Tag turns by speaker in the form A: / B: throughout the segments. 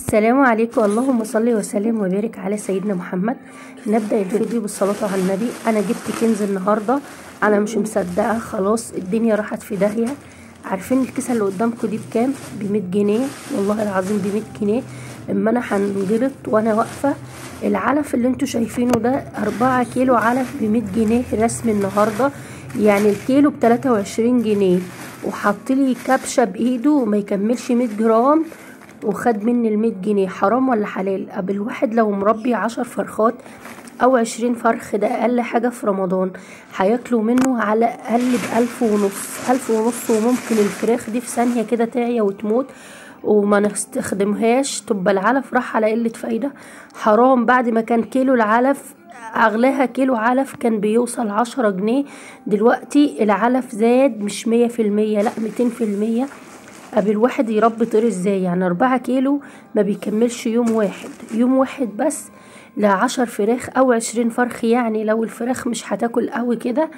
A: السلام عليكم. اللهم صل وسلم وبارك على سيدنا محمد. نبدأ الفيديو بالصلاة على النبي. انا جبت كنز النهاردة، انا مش مصدقة، خلاص الدنيا راحت في داهية. عارفين الكيسة اللي قدامكم دي بكام؟ ب100 جنيه والله العظيم، ب100 جنيه. اما انا هنجلط وانا واقفة. العلف اللي انتوا شايفينه ده 4 كيلو علف ب100 جنيه رسم النهاردة، يعني الكيلو ب23 جنيه. وحطلي كبشة بايده ما يكملش 100 جرام وخد مني ال100 جنيه. حرام ولا حلال؟ قبل الواحد لو مربي 10 فرخات او 20 فرخ، ده اقل حاجة في رمضان هياكلوا منه على الاقل ب1500، 1500. وممكن الفراخ دي في ثانية كده تعيا وتموت وما نستخدمهاش، تبقى العلف راح على قلة فايدة. حرام. بعد ما كان كيلو العلف اغلاها كيلو علف كان بيوصل 10 جنيه، دلوقتي العلف زاد مش 100%، لا 200%. قبل الواحد يربي طير ازاي؟ يعني 4 كيلو ما بيكملش يوم واحد، يوم واحد بس ل10 فراخ او 20 فرخ. يعني لو الفراخ مش هتاكل قوي كده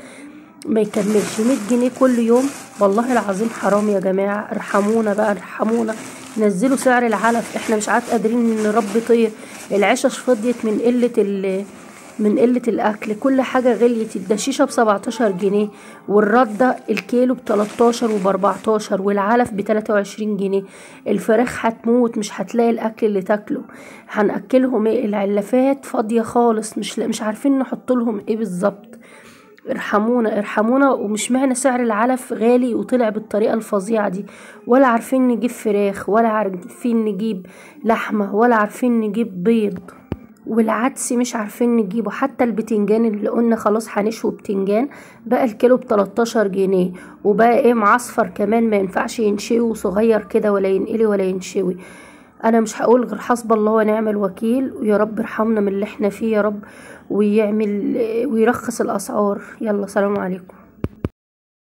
A: ما يكملش 100 جنيه كل يوم. والله العظيم حرام يا جماعة، ارحمونا بقى، ارحمونا. نزلوا سعر العلف، احنا مش عاد قادرين نربي طير. العشش فضيت من قلة الاكل، كل حاجة غليت. الدشيشة ب17 جنيه، والردة الكيلو ب13 وب14، والعلف ب23 جنيه. الفراخ هتموت، مش هتلاقي الاكل اللي تاكله. هنأكلهم ايه؟ العلافات فاضية خالص، مش عارفين نحط لهم ايه بالظبط. ارحمونا ارحمونا. ومش معنى سعر العلف غالي وطلع بالطريقة الفظيعة دي، ولا عارفين نجيب فراخ، ولا عارفين نجيب لحمة، ولا عارفين نجيب بيض، والعدس مش عارفين نجيبه. حتى البتنجان اللي قلنا خلاص هنشوي بتنجان بقى الكيلو ب13 جنيه. وبقى ايه؟ معصفر كمان ما ينفعش ينشوي، صغير كده ولا ينقلي ولا ينشوي. انا مش هقول غير حسب الله ونعم الوكيل، ويا رب ارحمنا من اللي احنا فيه يا رب، ويرخص الاسعار. يلا سلام عليكم.